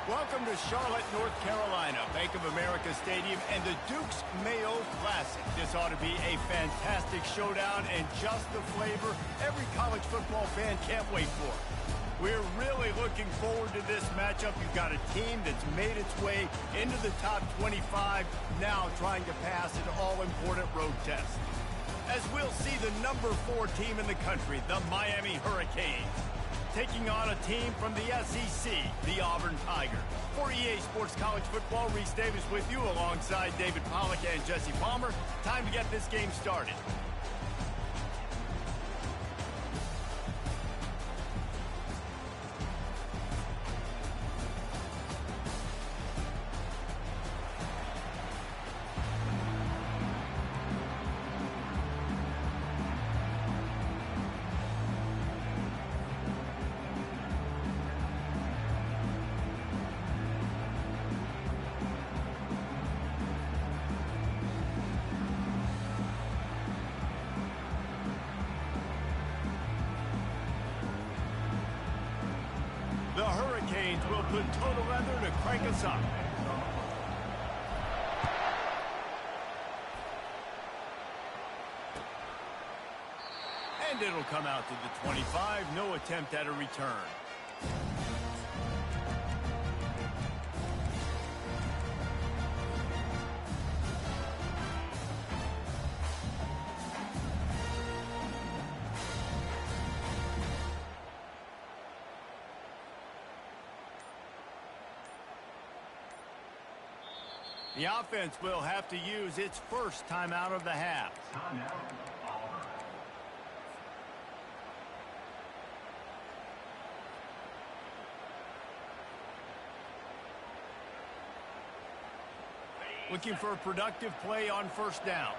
Welcome to Charlotte, North Carolina, Bank of America Stadium, and the Duke's Mayo Classic. This ought to be a fantastic showdown and just the flavor every college football fan can't wait for. We're really looking forward to this matchup. You've got a team that's made its way into the top 25, now trying to pass an all-important road test. As we'll see the number 4 team in the country, the Miami Hurricanes, taking on a team from the SEC, the Auburn Tigers. For EA Sports College Football, Reese Davis with you alongside David Pollack and Jesse Palmer. Time to get this game started. The Hurricanes will put total leather to crank us up. And it'll come out to the 25. No attempt at a return. The offense will have to use its first timeout of the half. Looking for a productive play on first down.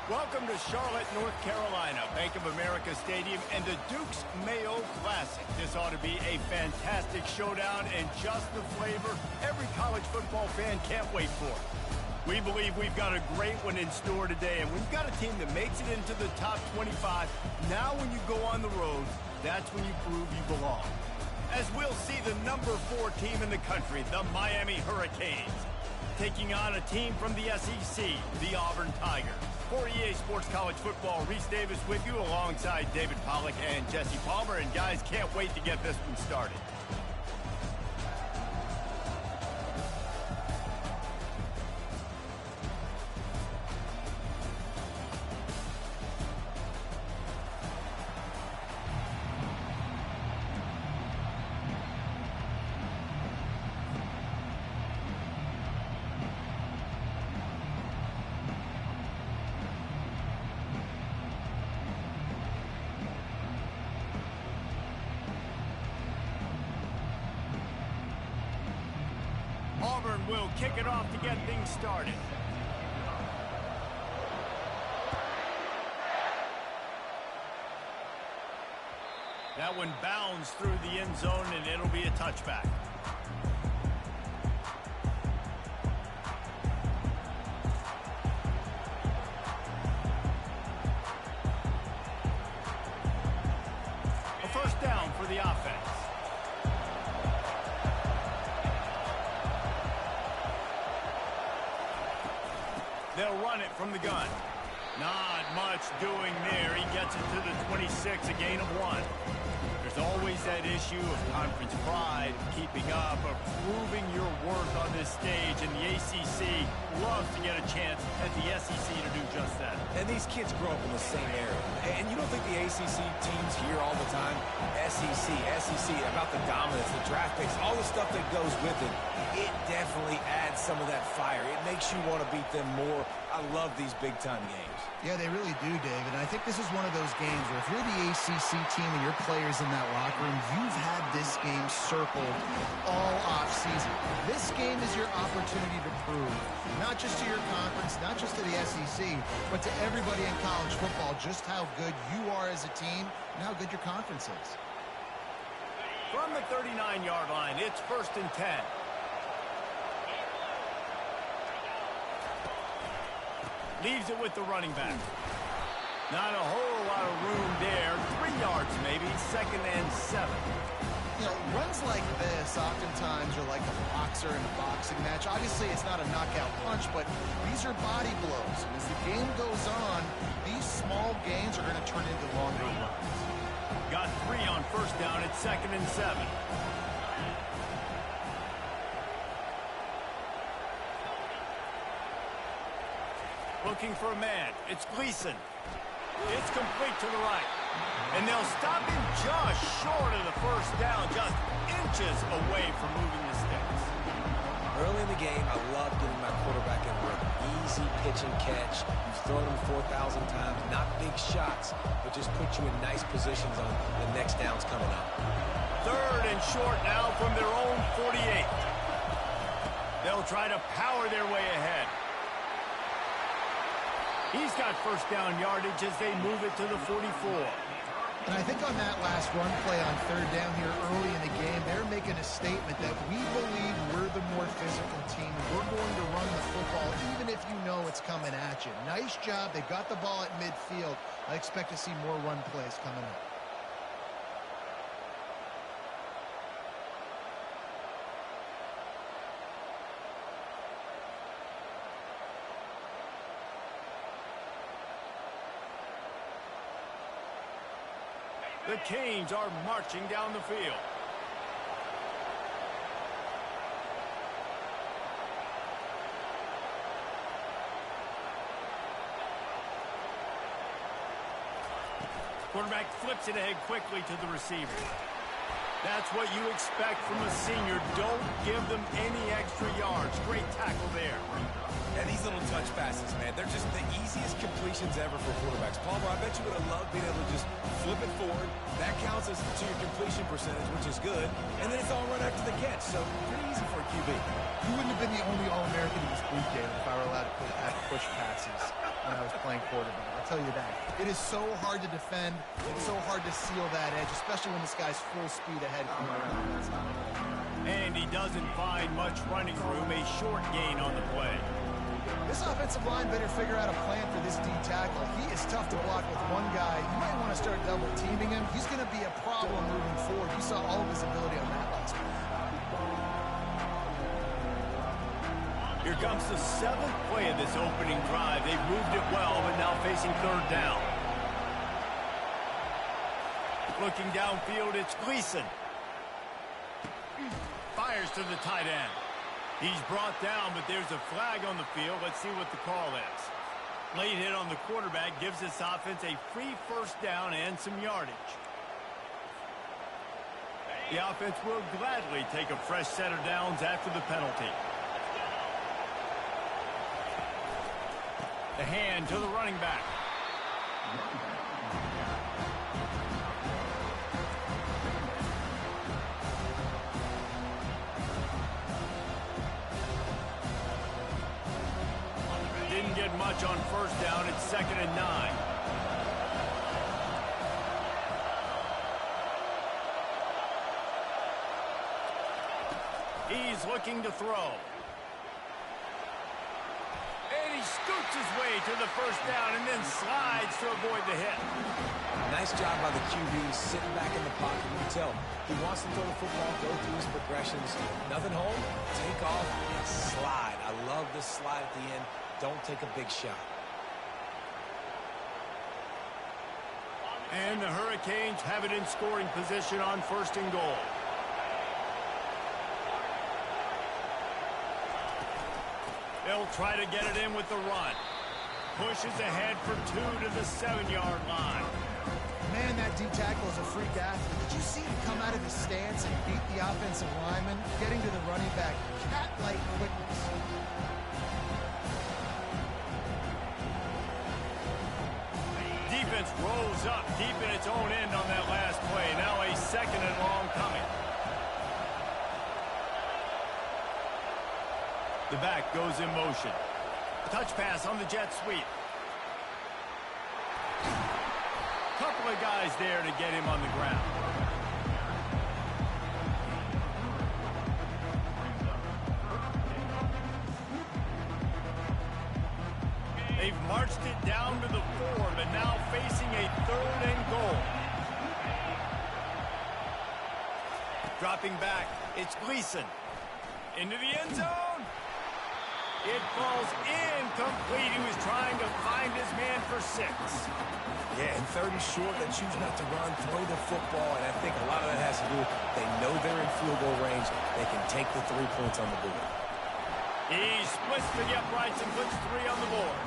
Welcome to Charlotte, North Carolina, Bank of America Stadium, and the Duke's Mayo Classic. This ought to be a fantastic showdown and just the flavor every college football fan can't wait for. We believe we've got a great one in store today, and we've got a team that makes it into the top 25. Now when you go on the road, that's when you prove you belong. As we'll see the number 4 team in the country, the Miami Hurricanes, taking on a team from the SEC, the Auburn Tigers. For EA Sports College Football, Reese Davis with you alongside David Pollack and Jesse Palmer. And guys, can't wait to get this one started. Auburn will kick it off to get things started. That one bounds through the end zone, and it'll be a touchback. A first down for the offense. They'll run it from the gun. Not much doing there. He gets it to the 26, a gain of 1. There's always that issue of conference pride, keeping up, of proving your worth on this stage, and the ACC loves to get a chance at the SEC to do just that. And these kids grow up in the same area. And you don't think the ACC teams hear all the time, SEC, about the dominance, the draft picks, all the stuff that goes with it. It definitely adds some of that fire. It makes you want to beat them more. I love these big-time games. Yeah, they really do, David. And I think this is one of those games where if you're the ACC team and your players in that locker room, you've had this game circled all offseason. This game is your opportunity to prove, not just to your conference, not just to the SEC, but to everybody in college football, just how good you are as a team and how good your conference is. From the 39-yard line, it's 1st and 10. Leaves it with the running back. Not a whole lot of room there. 3 yards maybe. 2nd and 7. You know, runs like this oftentimes are like a boxer in a boxing match. Obviously, it's not a knockout punch, but these are body blows. And as the game goes on, these small gains are going to turn into longer runs. Got 3 on 1st down. It's 2nd and 7. Looking for a man. It's Gleason. It's complete to the right. And they'll stop him just short of the 1st down, just inches away from moving the sticks. Early in the game, I love getting my quarterback in rhythm. Easy pitch and catch. You've thrown him 4,000 times. Not big shots, but just put you in nice positions on the next downs coming up. 3rd and short now from their own 48. They'll try to power their way ahead. He's got 1st down yardage as they move it to the 44. And I think on that last run play on 3rd down here early in the game, they're making a statement that we believe we're the more physical team. We're going to run the football even if you know it's coming at you. Nice job. They got the ball at midfield. I expect to see more run plays coming up. The Canes are marching down the field. Quarterback flips it ahead quickly to the receiver. That's what you expect from a senior. Don't give them any extra yards. Great tackle there. And these little touch passes, man, they're just the easiest completions ever for quarterbacks. Palmer, I bet you would have loved being able to just flip it forward. That counts as to your completion percentage, which is good. And then it's all run after the catch, so pretty easy for a QB. You wouldn't have been the only All-American in this group game if I were allowed to push passes. when I was playing quarterback. I'll tell you that. It is so hard to defend. It's so hard to seal that edge, especially when this guy's full speed ahead coming around the outside. And he doesn't find much running room, a short gain on the play. This offensive line better figure out a plan for this D tackle. He is tough to block with one guy. You might want to start double teaming him. He's going to be a problem moving forward. You saw all of his ability on that last play. Here comes the 7th play of this opening drive. They've moved it well, but now facing 3rd down. Looking downfield, it's Gleason. Fires to the tight end. He's brought down, but there's a flag on the field. Let's see what the call is. Late hit on the quarterback gives this offense a free 1st down and some yardage. The offense will gladly take a fresh set of downs after the penalty. The hand to the running back. Didn't get much on 1st down. It's 2nd and 9. He's looking to throw. And he scoots his way to the 1st down and then slides to avoid the hit. Nice job by the QB, sitting back in the pocket. You can tell he wants to throw the football, go through his progressions. Nothing home, take off, and slide. I love this slide at the end. Don't take a big shot. And the Hurricanes have it in scoring position on 1st and goal. They'll try to get it in with the run. Pushes ahead for 2 to the 7-yard line. Man, that D tackle is a freak athlete. Did you see him come out of his stance and beat the offensive lineman, getting to the running back? Cat-like quickness. Defense rolls up deep in its own end on that last play. Now a 2nd and long coming. The back goes in motion. Touch pass on the jet sweep. Couple of guys there to get him on the ground. They've marched it down to the 4, but now facing a 3rd and goal. Dropping back, it's Gleason. Into the end zone. It falls incomplete. He was trying to find his man for 6. Yeah, and 30 short, they choose not to run, throw the football, and I think a lot of that has to do with they know they're in field goal range. They can take the 3 points on the board. He splits to the uprights and puts 3 on the board.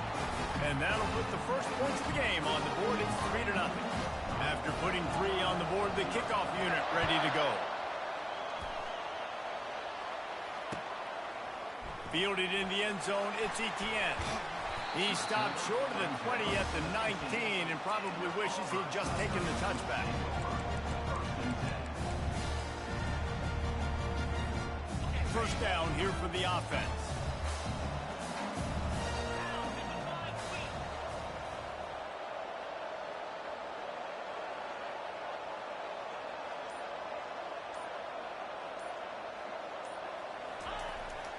And that'll put the first points of the game on the board. It's 3-0. After putting 3 on the board, the kickoff unit ready to go. Fielded in the end zone, it's Etienne. He stopped short of the 20 at the 19 and probably wishes he'd just taken the touchback. First down here for the offense.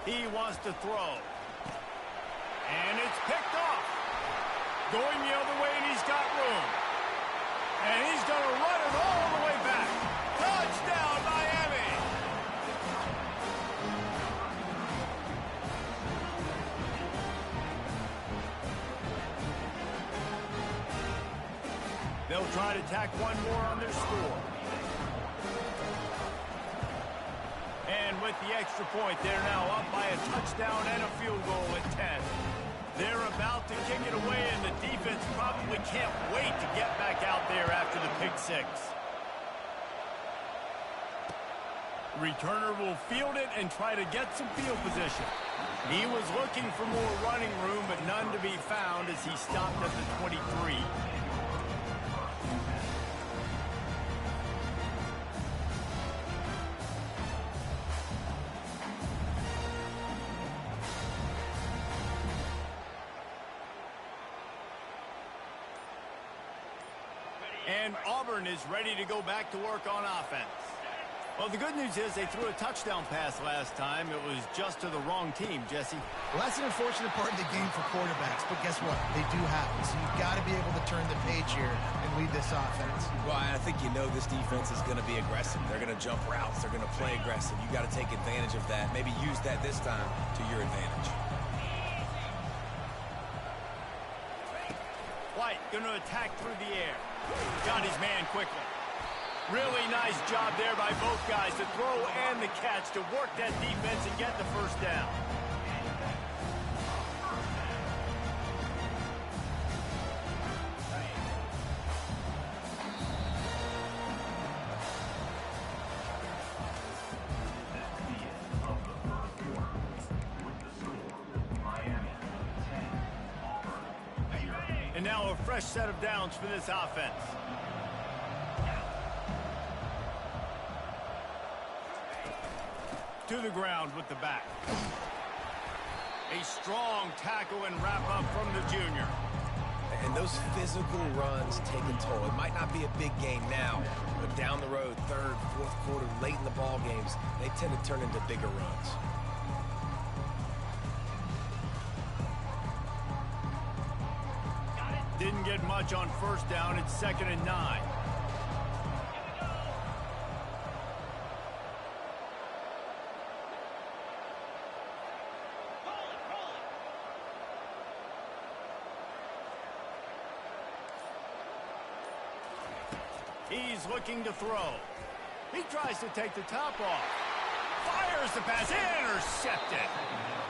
He wants to throw. And it's picked off. Going the other way, and he's got room. And he's going to run it all the way back. Touchdown, Miami! They'll try to tack one more on their score. And with the extra point, they're now up by a touchdown and a field goal at 10. They're about to kick it away, and the defense probably can't wait to get back out there after the pick 6. Returner will field it and try to get some field position. He was looking for more running room, but none to be found as he stopped at the 23. And Auburn is ready to go back to work on offense. Well, the good news is they threw a touchdown pass last time. It was just to the wrong team, Jesse. Well, that's an unfortunate part of the game for quarterbacks, but guess what? They do happen, so you've got to be able to turn the page here and lead this offense. Well, I think you know this defense is going to be aggressive. They're going to jump routes. They're going to play aggressive. You got to take advantage of that. Maybe use that this time to your advantage. White going to attack through the air. Got his man quickly. Really nice job there by both guys, the throw and the catch, to work that defense and get the first down. And now a fresh set of downs for this offense. To the ground with the back. A strong tackle and wrap up from the junior. And those physical runs take a toll. It might not be a big game now, but down the road, third, fourth quarter, late in the ball games, they tend to turn into bigger runs. Didn't get much on first down. It's 2nd and 9. He's looking to throw. He tries to take the top off. Fires the pass. Intercepted.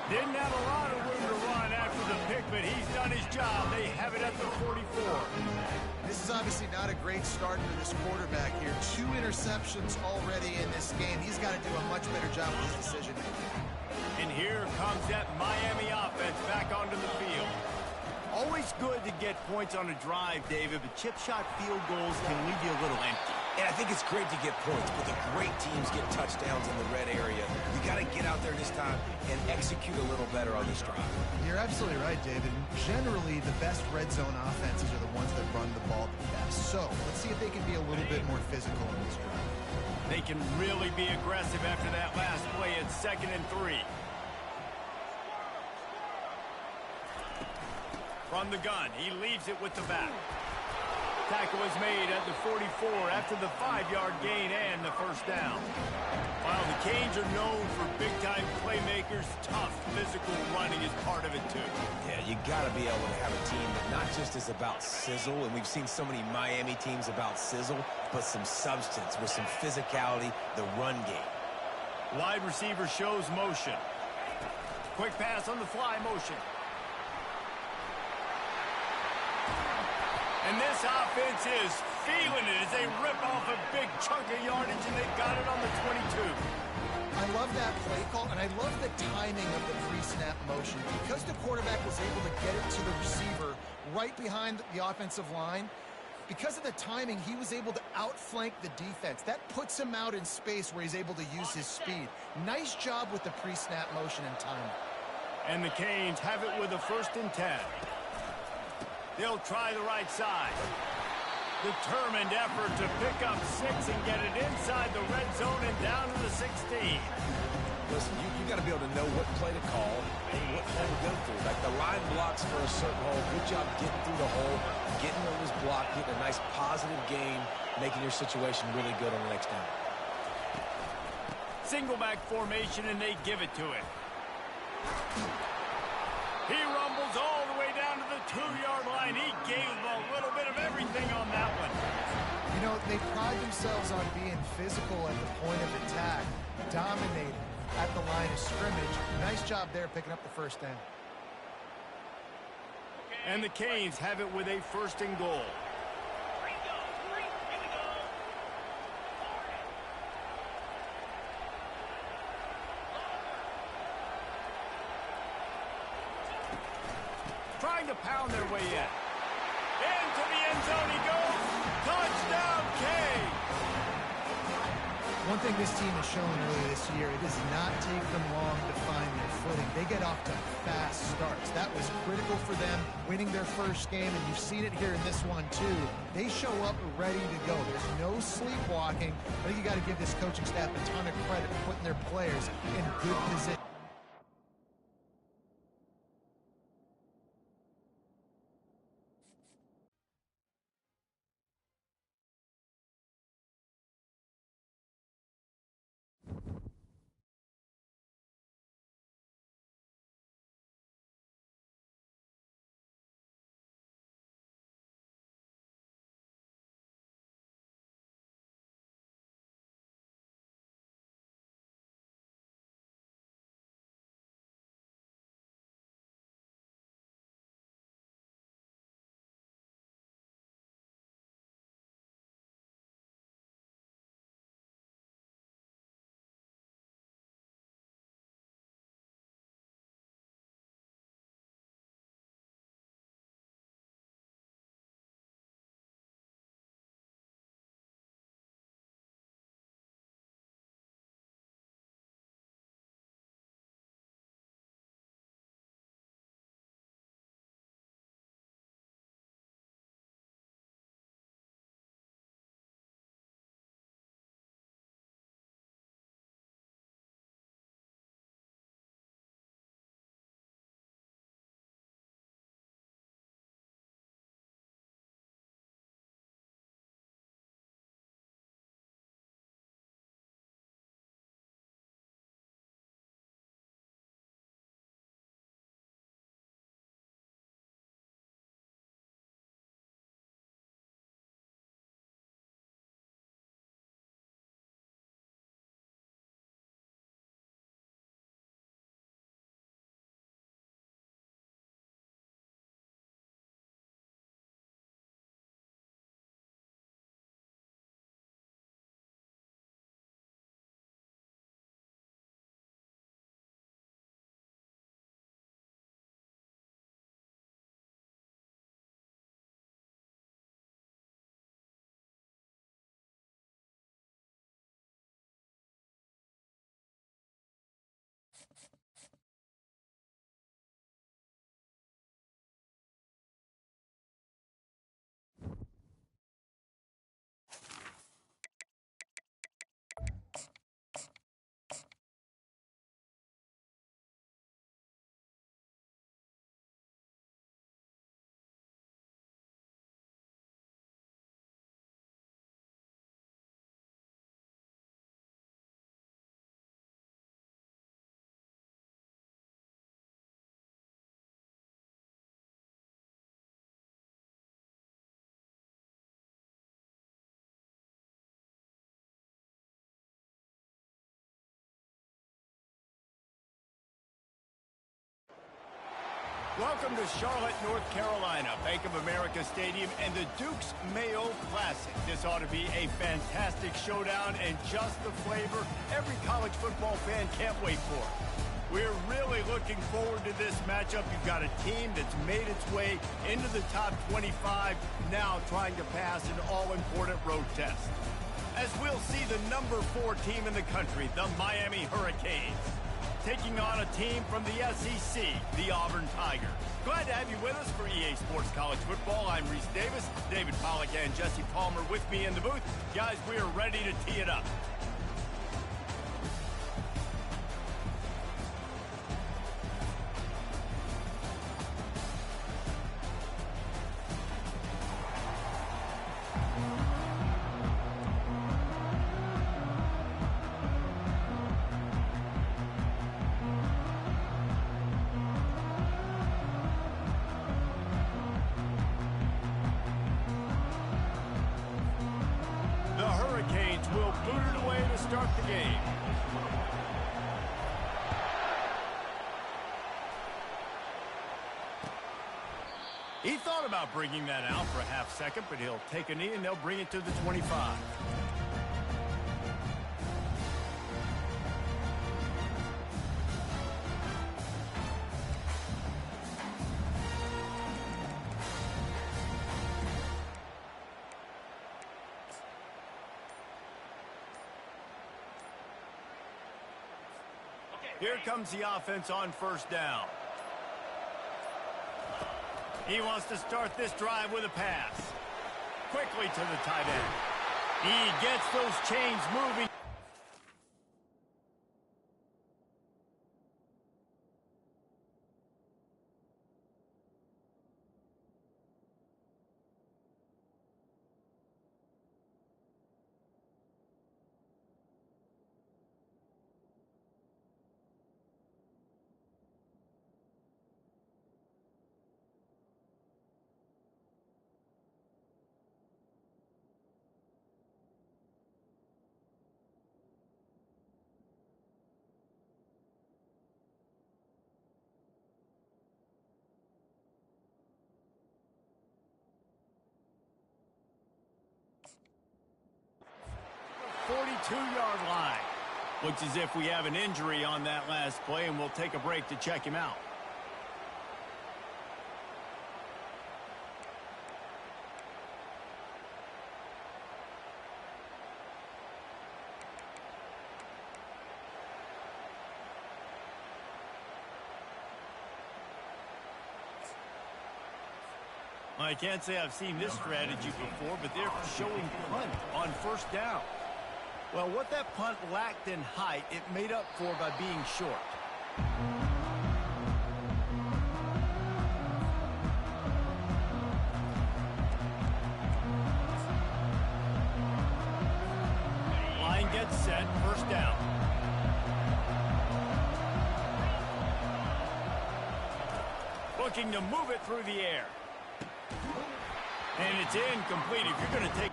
Didn't have a lot of room to run after the pick, but he's done his job. They have it at the 44. This is obviously not a great start for this quarterback here. 2 interceptions already in this game. He's got to do a much better job with his decision making. And here comes that Miami offense back onto the field. Always good to get points on a drive, David, but chip shot field goals can leave you a little empty. And I think it's great to get points, but the great teams get touchdowns in the red area. You got to get out there this time and execute a little better on this drive. You're absolutely right, David. Generally, the best red zone offenses are the ones that run the ball the best. So let's see if they can be a little bit more physical in this drive. They can really be aggressive after that last play at 2nd and 3. From the gun, he leaves it with the back. Tackle is made at the 44 after the 5-yard gain and the first down. While the Canes are known for big-time playmakers, tough physical running is part of it too. Yeah, you got to be able to have a team that not just is about sizzle, and we've seen so many Miami teams about sizzle, but some substance with some physicality, the run game. Wide receiver shows motion. Quick pass on the fly motion. And this offense is feeling it as they rip off a big chunk of yardage, and they got it on the 22. I love that play call, and I love the timing of the pre-snap motion. Because the quarterback was able to get it to the receiver right behind the offensive line, because of the timing, he was able to outflank the defense. That puts him out in space where he's able to use his speed. Nice job with the pre-snap motion and timing. And the Canes have it with a 1st and 10. They'll try the right side. Determined effort to pick up 6 and get it inside the red zone and down to the 16. Listen, you got to be able to know what play to call and what hole to go through. Like the line blocks for a certain hole. Good job getting through the hole, getting what was blocked, getting a nice positive gain, making your situation really good on the next down. Single back formation, and they give it to him. He rumbles all the way down to the 2-yard line. He gave a little bit of everything on that one. You know, they pride themselves on being physical at the point of attack, dominating at the line of scrimmage. Nice job there picking up the 1st down. And the Canes have it with a 1st and goal. Trying to pound their way in. Into the end zone he goes. Touchdown, Canes! One thing this team has shown earlier this year, it does not take them long to find their footing. They get off to fast starts. That was critical for them winning their first game, and you've seen it here in this one too. They show up ready to go. There's no sleepwalking. I think you got to give this coaching staff a ton of credit for putting their players in good position. Welcome to Charlotte, North Carolina, Bank of America Stadium, and the Dukes Mayo Classic. This ought to be a fantastic showdown and just the flavor every college football fan can't wait for. We're really looking forward to this matchup. You've got a team that's made its way into the top 25, now trying to pass an all-important road test. As we'll see the number 4 team in the country, the Miami Hurricanes, taking on a team from the SEC, the Auburn Tigers. Glad to have you with us for EA Sports College Football. I'm Reese Davis, David Pollack and Jesse Palmer with me in the booth. Guys, we are ready to tee it up. Will boot it away to start the game. He thought about bringing that out for a half second, but he'll take a knee and they'll bring it to the 25. Here comes the offense on first down. He wants to start this drive with a pass. Quickly to the tight end. He gets those chains moving. Yard line. Looks as if we have an injury on that last play, and we'll take a break to check him out. I can't say I've seen this strategy before, but they're showing punt on first down. Well, what that punt lacked in height, it made up for by being short. Line gets set, first down. Looking to move it through the air. And it's incomplete. If you're going to take...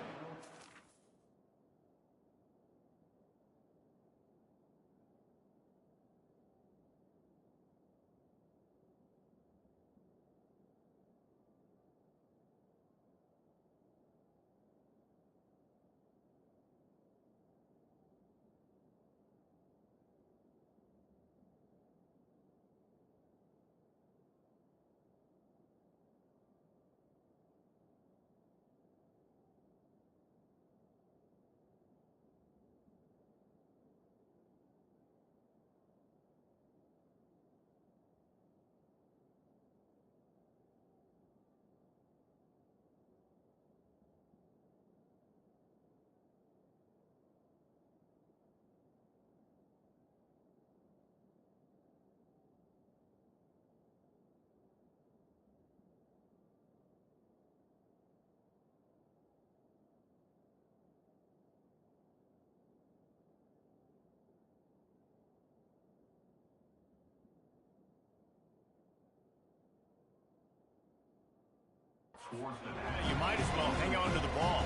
You might as well hang on to the ball.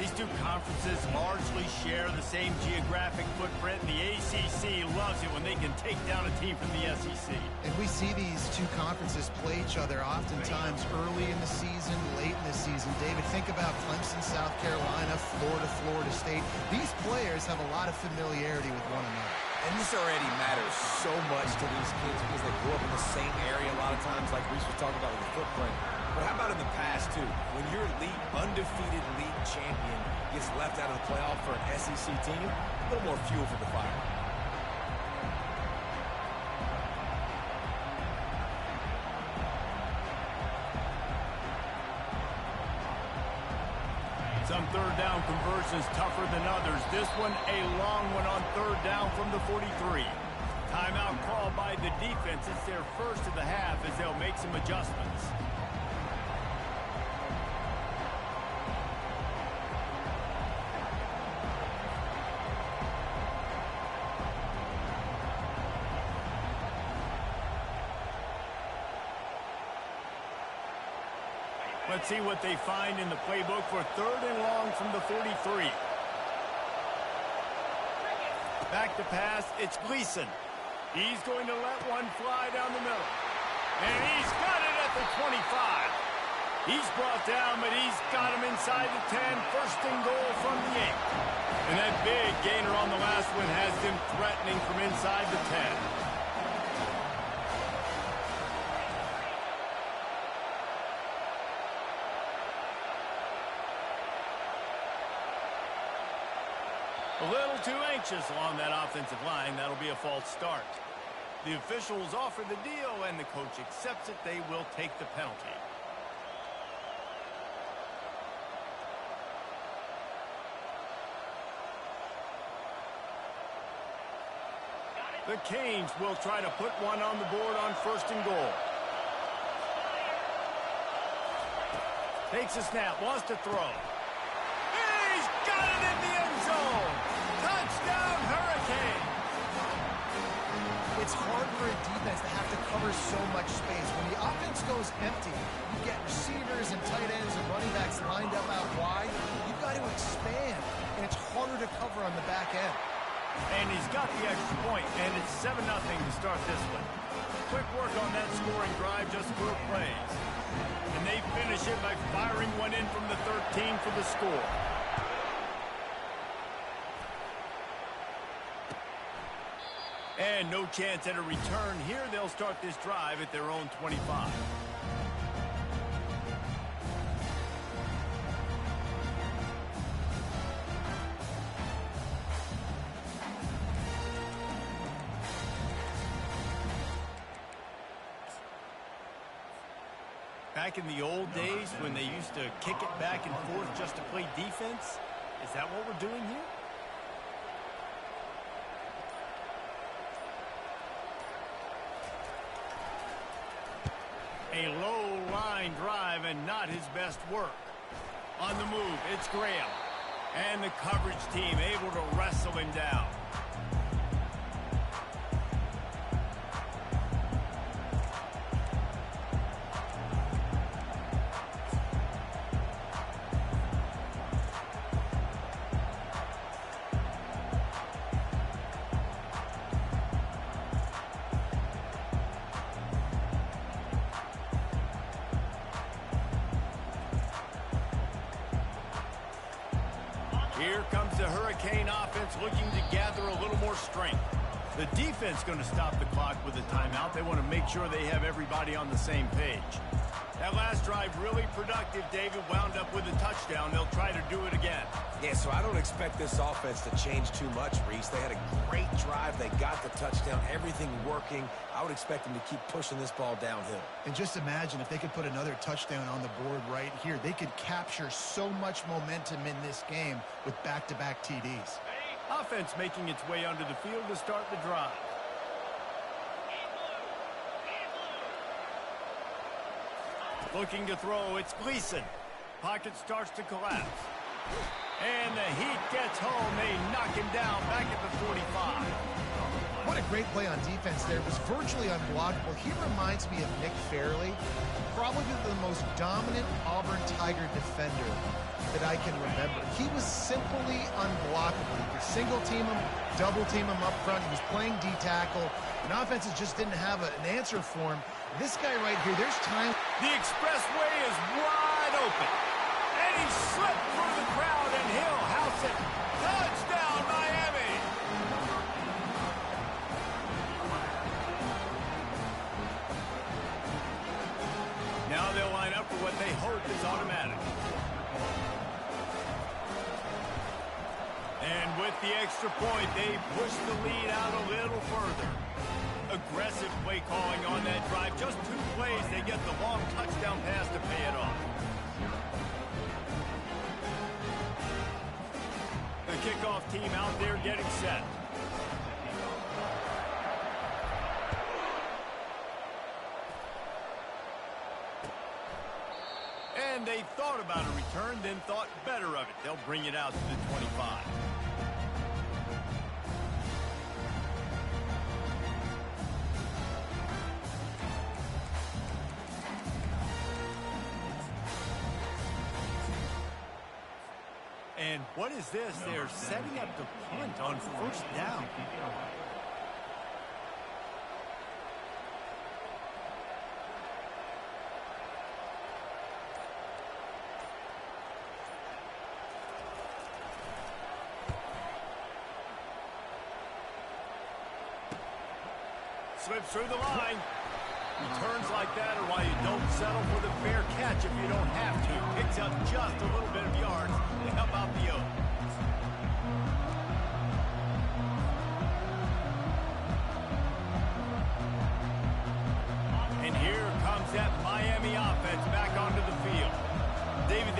These two conferences largely share the same geographic footprint. The ACC loves it when they can take down a team from the SEC. And we see these two conferences play each other oftentimes early in the season, late in the season. David, think about Clemson, South Carolina, Florida, Florida State. These players have a lot of familiarity with one another. And this already matters so much to these kids because they grew up in the same area a lot of times, like Reese was talking about with the footprint. But how about in the past, too? When your undefeated league champion gets left out of the playoff for an SEC team, a little more fuel for the fire. Some third down conversions tougher than others. This one, a long one on third down from the 43. Timeout called by the defense. It's their first of the half as they'll make some adjustments. Let's see what they find in the playbook for third and long from the 43. Back to pass, it's Gleason. He's going to let one fly down the middle. And he's got it at the 25. He's brought down, but he's got him inside the 10. First and goal from the 8. And that big gainer on the last one has them threatening from inside the 10. A little too anxious along that offensive line. That'll be a false start. The officials offer the deal, and the coach accepts it. They will take the penalty. The Canes will try to put one on the board on 1st and goal. Takes a snap, wants to throw. He's got it in the end zone. Touchdown, Hurricane. It's hard for a defense to have to cover so much space. When the offense goes empty, you get receivers and tight ends and running backs lined up out wide. You've got to expand, and it's harder to cover on the back end. And he's got the extra point, and it's 7-0 to start this one. Quick work on that scoring drive, just 4 plays. And they finish it by firing one in from the 13 for the score. And no chance at a return here. They'll start this drive at their own 25. Back in the old days when they used to kick it back and forth just to play defense, is that what we're doing here? A low line drive and not his best work. On the move, it's Graham. And the coverage team able to wrestle him down. Here comes the Hurricane offense looking to gather a little more strength. The defense going to stop the clock with a timeout. They want to make sure they have everybody on the same page. That last drive really productive. David wound up with a touchdown. They'll try to do it again. Yeah, so I don't expect this offense to change too much, Reese. They had a great drive. They got the touchdown. Everything working. I would expect them to keep pushing this ball downhill. And just imagine if they could put another touchdown on the board right here. They could capture so much momentum in this game with back-to-back TDs. Offense making its way onto the field to start the drive. Looking to throw, it's Gleason. Pocket starts to collapse. And the heat gets home. They knock him down back at the 45. What a great play on defense there. It was virtually unblockable. He reminds me of Nick Fairley, probably the most dominant Auburn Tiger defender that I can remember. He was simply unblockable. You could single team him, double team him up front. He was playing D-tackle, and offenses just didn't have an answer for him. This guy right here, there's time. The expressway is wide open. And he slipped through the crowd, and he'll house it. Touchdown, Miami! Now they'll line up for what they hope is automatic. And with the extra point, they push the lead out a little further. Aggressive play calling on that drive. Just 2 plays, they get the long touchdown pass to pay it off. The kickoff team out there getting set. And they thought about a return, then thought better of it. They'll bring it out to the 25. And what is this? They're setting up the punt on 1st down. Slips through the line. Returns like that are why you don't settle for the fair catch if you don't have to. Picks up just a little bit of yards to help out the Oaks.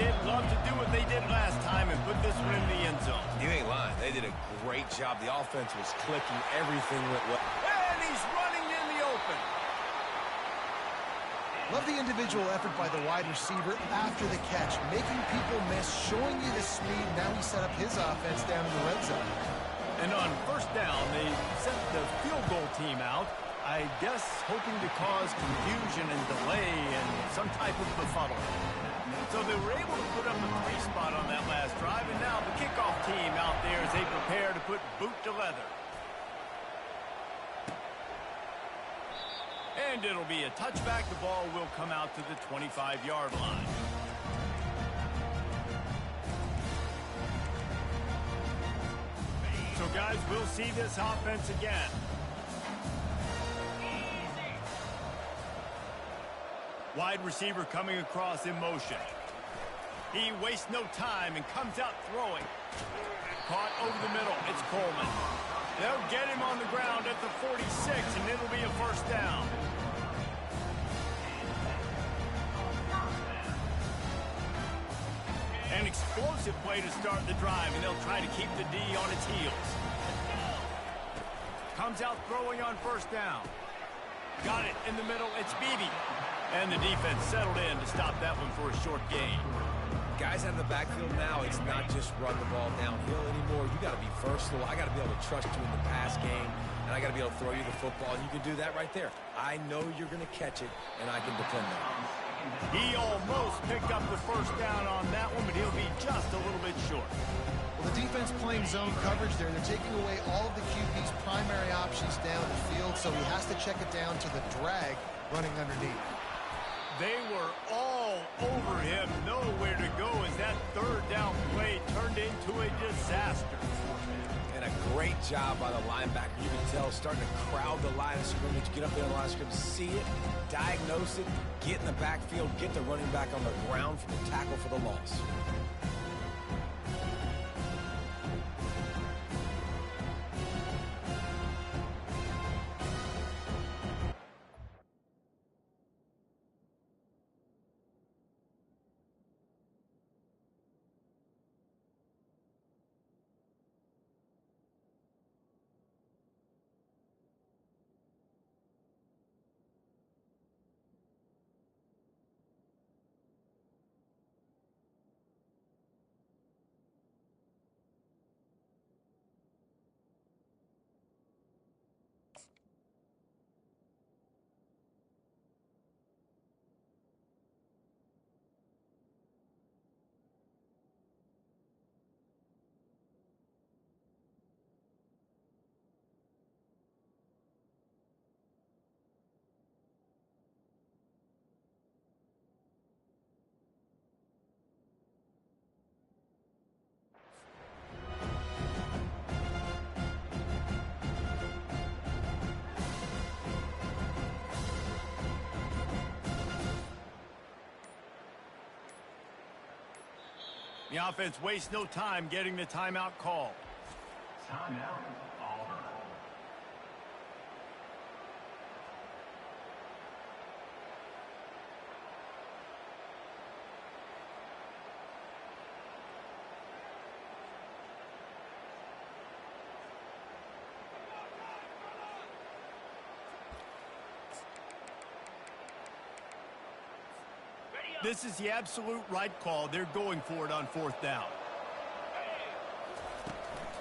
they'd love to do what they did last time and put this one in the end zone. You ain't lying. They did a great job. The offense was clicking. Everything went well. And he's running in the open. Love the individual effort by the wide receiver after the catch, making people miss, showing you the speed. Now he set up his offense down in the red zone. And on first down, they sent the field goal team out, I guess hoping to cause confusion and delay and some type of befuddle. So they were able to put up a 3-spot on that last drive, and now the kickoff team out there as they prepare to put boot to leather. And it'll be a touchback. The ball will come out to the 25-yard line. So, guys, we'll see this offense again. Wide receiver coming across in motion. He wastes no time and comes out throwing. Caught over the middle. It's Coleman. They'll get him on the ground at the 46, and it'll be a first down. An explosive play to start the drive, and they'll try to keep the D on its heels. Comes out throwing on first down. Got it in the middle. It's Beebe. And the defense settled in to stop that one for a short gain. Guys out of the backfield now, it's not just run the ball downhill anymore. You got to be versatile. I got to be able to trust you in the pass game, and I got to be able to throw you the football, and you can do that right there. I know you're going to catch it, and I can depend on it. He almost picked up the first down on that one, but he'll be just a little bit short. Well, the defense playing zone coverage there. They're taking away all of the QB's primary options down the field, so he has to check it down to the drag running underneath. They were all over him, nowhere to go as that third down play turned into a disaster. And a great job by the linebacker. You can tell starting to crowd the line of scrimmage, get up there in the line of scrimmage, see it, diagnose it, get in the backfield, get the running back on the ground for the tackle for the loss. The offense wastes no time getting the timeout call. Timeout, Auburn. This is the absolute right call. They're going for it on fourth down.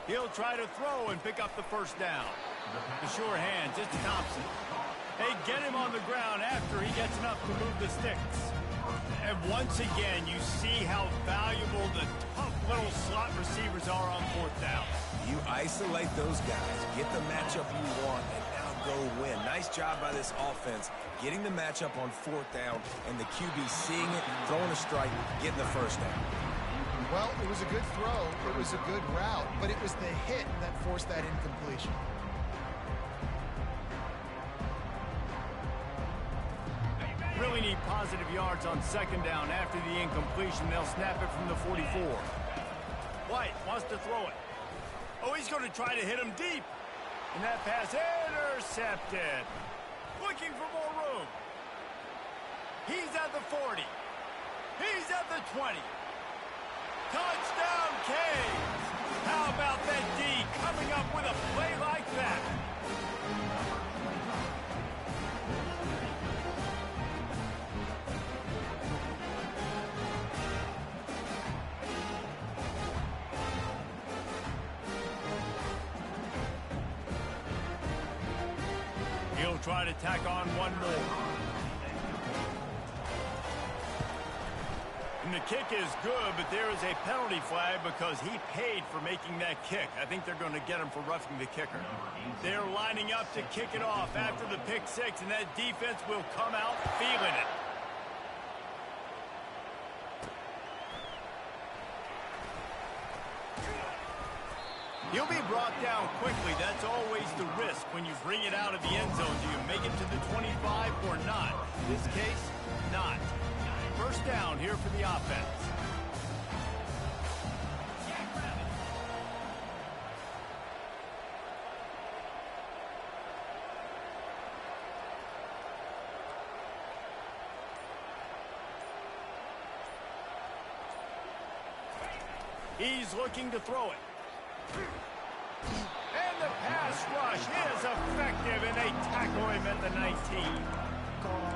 He'll try to throw and pick up the first down. The sure hands, it's Thompson. They get him on the ground after he gets enough to move the sticks. And once again, you see how valuable the tough little slot receivers are on fourth down. You isolate those guys, get the matchup you want, and now go win. Nice job by this offense, getting the matchup on fourth down, and the QB seeing it, throwing a strike, getting the first down. Well, it was a good throw, it was a good route, but it was the hit that forced that incompletion. Really need positive yards on second down. After the incompletion, they'll snap it from the 44. White wants to throw it. Oh, he's going to try to hit him deep. And that pass intercepted. Looking for more room. He's at the 40. He's at the 20. Touchdown, Canes! How about that D coming up with a play like that? He'll try to tack on one more. And the kick is good, but there is a penalty flag because he paid for making that kick. I think they're going to get him for roughing the kicker. They're lining up to kick it off after the pick six, and that defense will come out feeling it. He'll be brought down quickly. That's always the risk when you bring it out of the end zone. Do you make it to the 25 or not? In this case, not. First down here for the offense. He's looking to throw it. And the pass rush is effective, and they tackle him at the 19.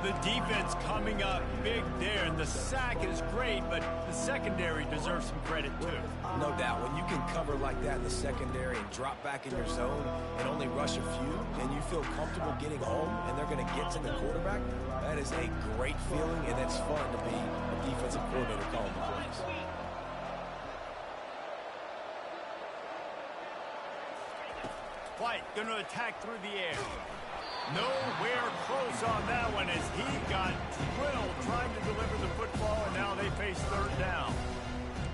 The defense coming up big there, and the sack is great, but the secondary deserves some credit too. No doubt, when you can cover like that in the secondary and drop back in your zone and only rush a few, and you feel comfortable getting home and they're going to get to the quarterback, that is a great feeling, and it's fun to be a defensive coordinator calling the plays. White going to attack through the air. Nowhere close on that one as he got drilled trying to deliver the football, and now they face third down.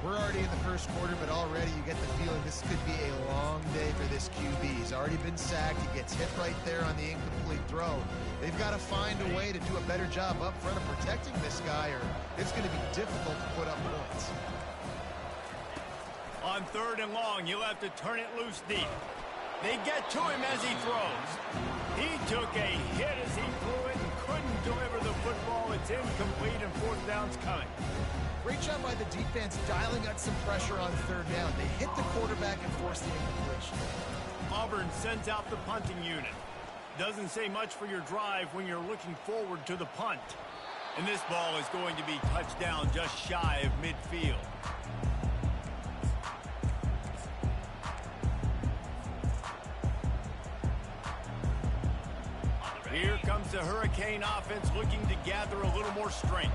We're already in the first quarter, but already you get the feeling this could be a long day for this QB. He's already been sacked. He gets hit right there on the incomplete throw. They've got to find a way to do a better job up front of protecting this guy, or it's going to be difficult to put up points. On third and long, you'll have to turn it loose deep. They get to him as he throws. He took a hit as he threw it and couldn't deliver the football. It's incomplete, and fourth down's coming. Great job by the defense dialing up some pressure on third down. They hit the quarterback and forced the incompletion. Auburn sends out the punting unit. Doesn't say much for your drive when you're looking forward to the punt. And this ball is going to be touchdown just shy of midfield. Here comes the Hurricane offense looking to gather a little more strength.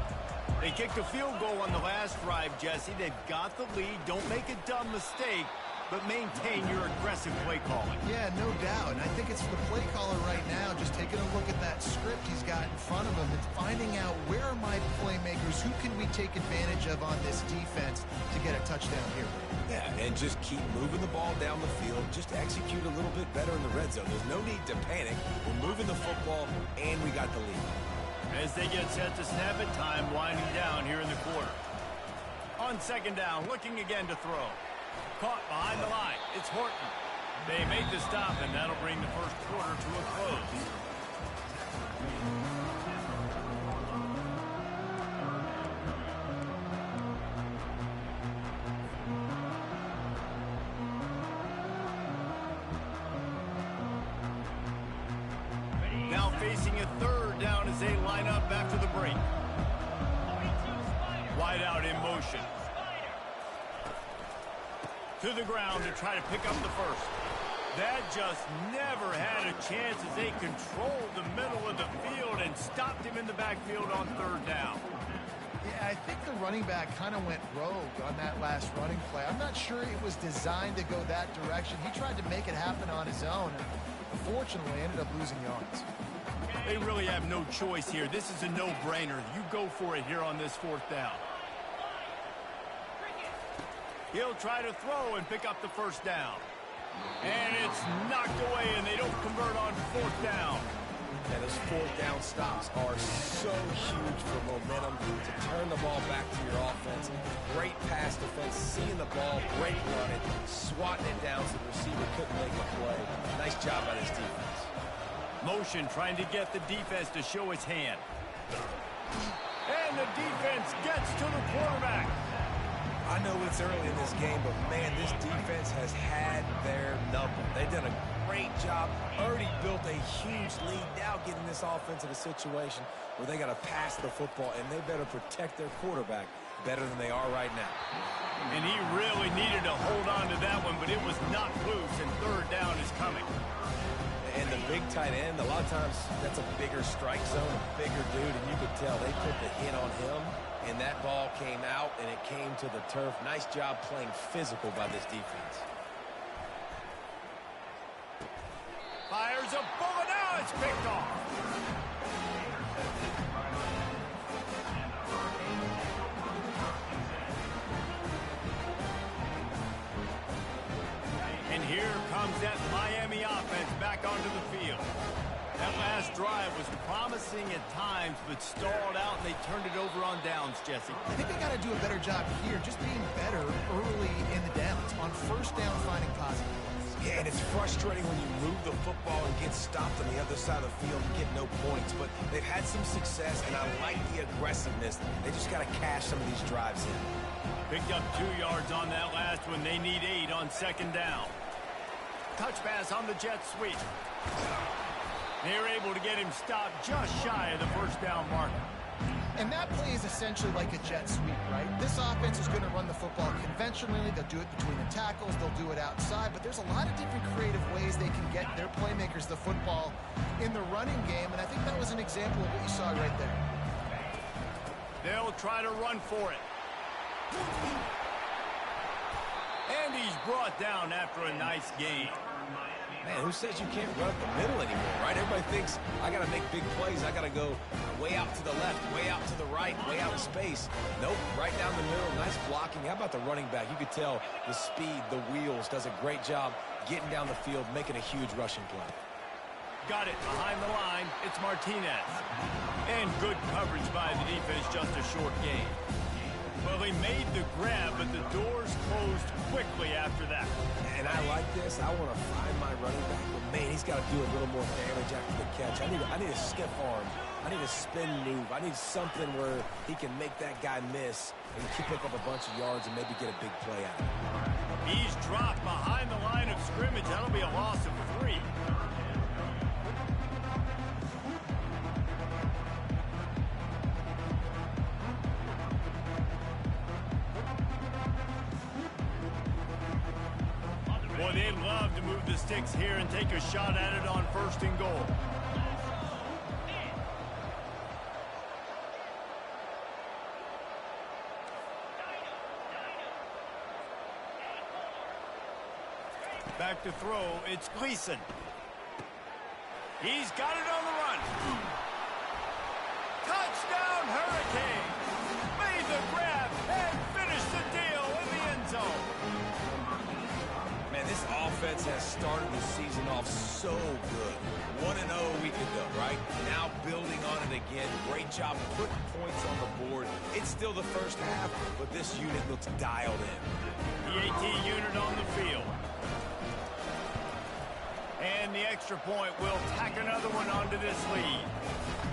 They kicked a field goal on the last drive, Jesse. They've got the lead. Don't make a dumb mistake, but maintain your aggressive play calling. Yeah, no doubt. And I think it's the play caller right now just taking a look at that script he's got in front of him and finding out where are my playmakers, who can we take advantage of on this defense to get a touchdown here. Yeah, and just keep moving the ball down the field. Just execute a little bit better in the red zone. There's no need to panic. We're moving the football, and we got the lead. As they get set to snap it, time winding down here in the quarter. On second down, looking again to throw. Caught behind the line. It's Horton. They make the stop, and that'll bring the first quarter to a close. Now facing a third down as they line up after the break. Wide out in motion. To the ground to try to pick up the first. That just never had a chance as they controlled the middle of the field and stopped him in the backfield on third down. Yeah, I think the running back kind of went rogue on that last running play. I'm not sure it was designed to go that direction. He tried to make it happen on his own, and unfortunately ended up losing yards. They really have no choice here. This is a no-brainer. You go for it here on this fourth down. He'll try to throw and pick up the first down. And it's knocked away, and they don't convert on fourth down. And those fourth down stops are so huge for momentum to turn the ball back to your offense. Great pass defense, seeing the ball, great running, swatting it down so the receiver couldn't make a play. Nice job by this defense. Motion trying to get the defense to show its hand. And the defense gets to the quarterback. I know it's early in this game, but, man, this defense has had their number. They've done a great job, already built a huge lead, now getting this offense in a situation where they got to pass the football, and they better protect their quarterback better than they are right now. And he really needed to hold on to that one, but it was not loose, and third down is coming. And the big tight end, a lot of times that's a bigger strike zone, a bigger dude, and you could tell they put the hit on him, and that ball came out, and it came to the turf. Nice job playing physical by this defense. Fires a bullet. Now it's picked off. And here comes that Miami offense back onto the field. That last drive was promising at times, but stalled out, and they turned it over on downs, Jesse. I think they got to do a better job here, just being better early in the downs. On first down, finding positive plays. Yeah, and it's frustrating when you move the football and get stopped on the other side of the field and get no points. But they've had some success, and I like the aggressiveness. They just got to cash some of these drives in. Picked up 2 yards on that last one. They need 8 on second down. Touch pass on the jet sweep. They're able to get him stopped just shy of the first down marker. And that play is essentially like a jet sweep, right? This offense is going to run the football conventionally. They'll do it between the tackles. They'll do it outside. But there's a lot of different creative ways they can get their playmakers the football in the running game. And I think that was an example of what you saw right there. They'll try to run for it. And he's brought down after a nice gain. Man, who says you can't run up the middle anymore, right? Everybody thinks, I got to make big plays. I got to go way out to the left, way out to the right, way out in space. Nope, right down the middle. Nice blocking. How about the running back? You could tell the speed, the wheels, does a great job getting down the field, making a huge rushing play. Got it behind the line. It's Martinez. And good coverage by the defense, just a short gain. Well, he made the grab, but the doors closed quickly after that. And I like this. I want to find my running back, but man, he's got to do a little more damage after the catch. I need a stiff arm. I need a spin move. I need something where he can make that guy miss and pick up a bunch of yards and maybe get a big play out of it. He's dropped behind the line of scrimmage. That'll be a loss of 3. Boy, they'd love to move the sticks here and take a shot at it on 1st and goal. Back to throw, it's Gleason. He's got it on the run. Touchdown, Hurricanes! Made the grab and finished the deal in the end zone. Man, this offense has started the season off so good. 1-0 a week ago, right? Now building on it again. Great job putting points on the board. It's still the first half, but this unit looks dialed in. The AT unit on the field. And the extra point will tack another one onto this lead.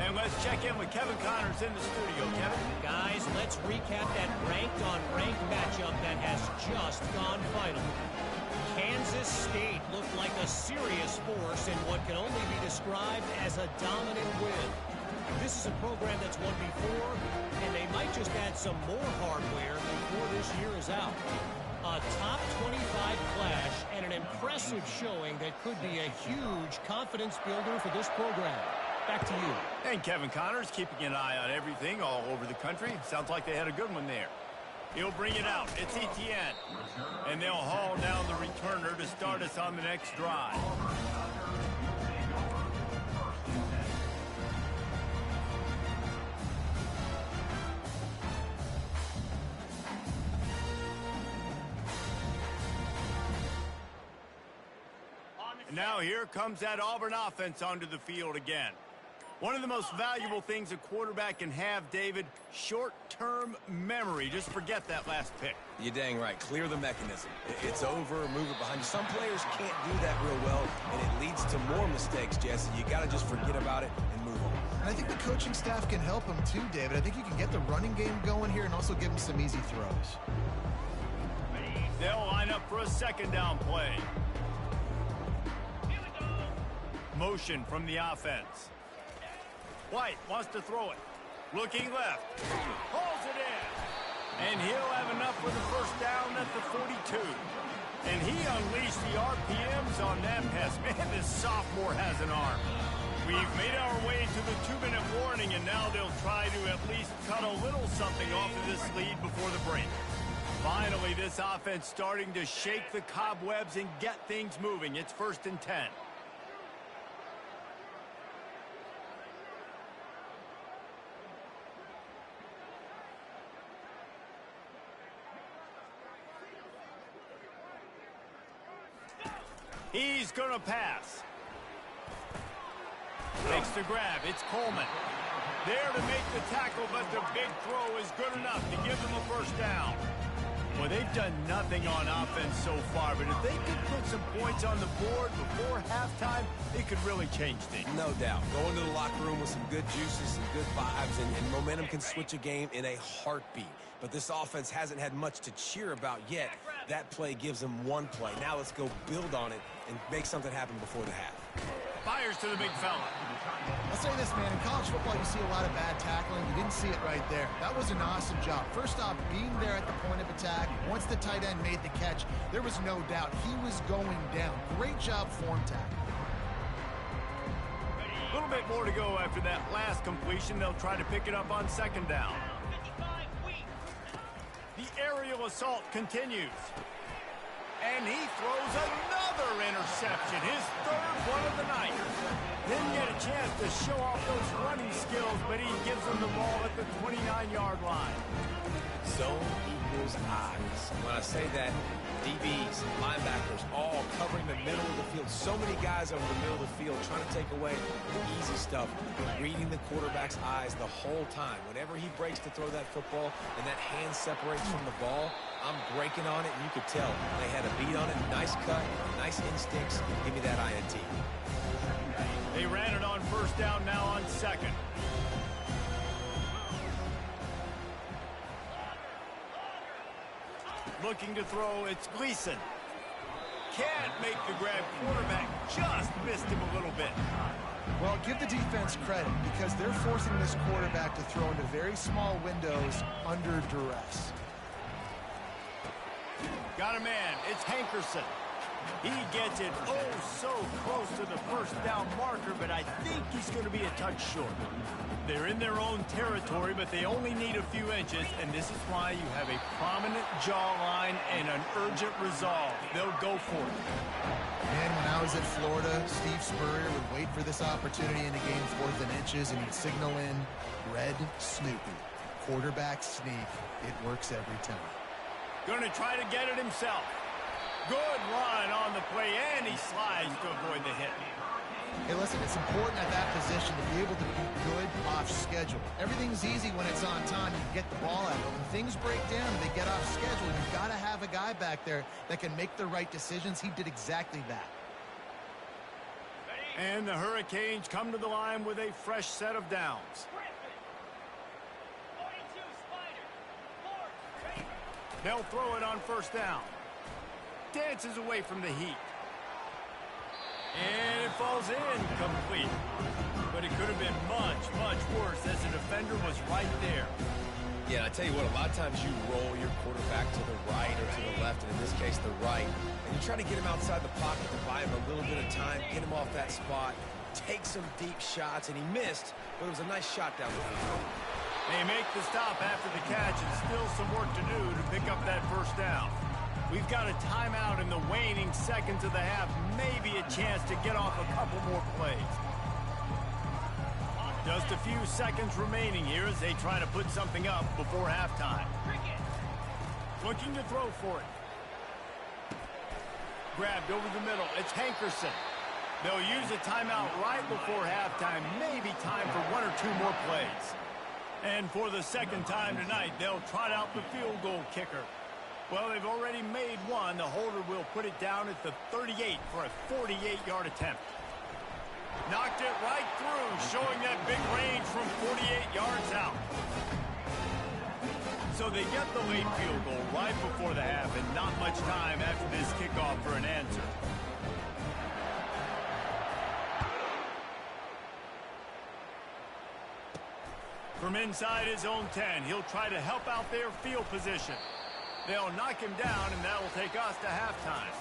And let's check in with Kevin Connors in the studio. Kevin? Guys, let's recap that ranked-on-ranked matchup that has just gone final. Kansas State looked like a serious force in what can only be described as a dominant win. This is a program that's won before, and they might just add some more hardware before this year is out. A top 25 clash and an impressive showing that could be a huge confidence builder for this program. Back to you. And Kevin Connors keeping an eye on everything all over the country. Sounds like they had a good one there. He'll bring it out. It's Etienne. And they'll haul down the returner to start us on the next drive. Now here comes that Auburn offense onto the field again. One of the most valuable things a quarterback can have, David, short-term memory. Just forget that last pick. You're dang right. Clear the mechanism. It's over, move it behind you. Some players can't do that real well, and it leads to more mistakes, Jesse. You got to just forget about it and move on. And I think the coaching staff can help him too, David. I think you can get the running game going here and also give him some easy throws. They'll line up for a second down play. Motion from the offense. White wants to throw it. Looking left. Hauls it in. And he'll have enough for the first down at the 42. And he unleashed the RPMs on that pass. Man, this sophomore has an arm. We've made our way to the 2-minute warning, and now they'll try to at least cut a little something off of this lead before the break. Finally, this offense starting to shake the cobwebs and get things moving. It's 1st and 10. He's going to pass. Makes the grab. It's Coleman. There to make the tackle, but the big throw is good enough to give them a first down. Well, they've done nothing on offense so far, but if they could put some points on the board before halftime, it could really change things. No doubt. Going to the locker room with some good juices, some good vibes, and momentum can switch a game in a heartbeat. But this offense hasn't had much to cheer about yet. That play gives them one play. Now let's go build on it and make something happen before the half. Fires to the big fella. I'll say this, man. In college football, you see a lot of bad tackling. You didn't see it right there. That was an awesome job. First off, being there at the point of attack. Once the tight end made the catch, there was no doubt he was going down. Great job form tackle. A little bit more to go after that last completion. They'll try to pick it up on second down. The aerial assault continues. And he throws another interception, his 3rd one of the night. Didn't get a chance to show off those running skills, but he gives them the ball at the 29-yard line. Zone equals eyes. When I say that, DBs, linebackers, all covering the middle of the field. So many guys over the middle of the field trying to take away the easy stuff, reading the quarterback's eyes the whole time. Whenever he breaks to throw that football and that hand separates from the ball, I'm breaking on it, and you could tell they had a beat on it. Nice cut, nice instincts. Give me that INT. They ran it on first down, now on second. Looking to throw, it's Gleason. Can't make the grab. Quarterback just missed him a little bit. Well, give the defense credit because they're forcing this quarterback to throw into very small windows under duress. Got a man. It's Hankerson. He gets it so close to the first down marker, but I think he's going to be a touch short. They're in their own territory, but they only need a few inches, and this is why you have a prominent jawline and an urgent resolve. They'll go for it. Man, when I was at Florida, Steve Spurrier would wait for this opportunity in a game 4th and inches, and he'd signal in red Snoopy. Quarterback sneak. It works every time. Going to try to get it himself. Good run on the play, and he slides to avoid the hit. Hey, listen, it's important at that position to be able to be good off schedule. Everything's easy when it's on time. You get the ball out. But when things break down and they get off schedule, you've got to have a guy back there that can make the right decisions. He did exactly that. And the Hurricanes come to the line with a fresh set of downs. They'll throw it on first down. Dances away from the heat. And it falls incomplete. But it could have been much, much worse as the defender was right there. Yeah, I tell you what, a lot of times you roll your quarterback to the right or to the left, and in this case, the right. And you try to get him outside the pocket to buy him a little bit of time, get him off that spot, take some deep shots, and he missed, but it was a nice shot down the field. They make the stop after the catch, and still some work to do to pick up that first down. We've got a timeout in the waning seconds of the half, maybe a chance to get off a couple more plays. Just a few seconds remaining here as they try to put something up before halftime. Looking to throw for it. Grabbed over the middle. It's Hankerson. They'll use a timeout right before halftime. Maybe time for 1 or 2 more plays. And for the second time tonight, they'll trot out the field goal kicker. Well, they've already made one. The holder will put it down at the 38 for a 48-yard attempt. Knocked it right through. showing that big range from 48 yards out. So they get the late field goal right before the half, and not much time after this kickoff for an answer. From inside his own 10, he'll try to help out their field position. They'll knock him down, and that will take us to halftime.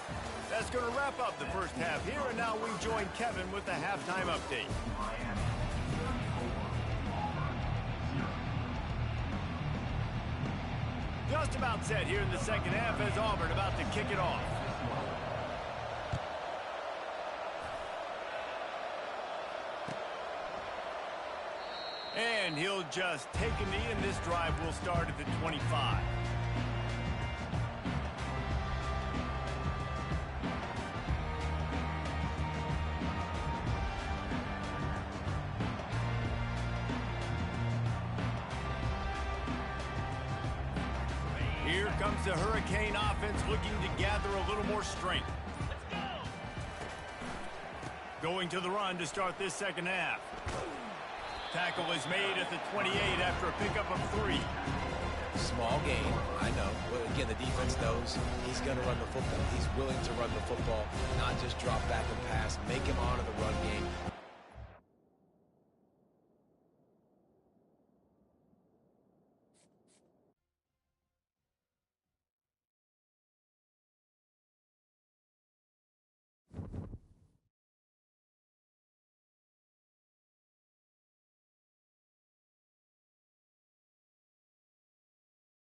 That's going to wrap up the first half here, and now we join Kevin with the halftime update. Just about set here in the second half as Auburn about to kick it off. And he'll just take a knee, and this drive will start at the 25. Here comes the Hurricane offense looking to gather a little more strength. Going to the run to start this second half. Tackle is made at the 28 after a pickup of 3. Small gain, I know. But again, the defense knows he's going to run the football. He's willing to run the football, not just drop back and pass, make him honor the run game.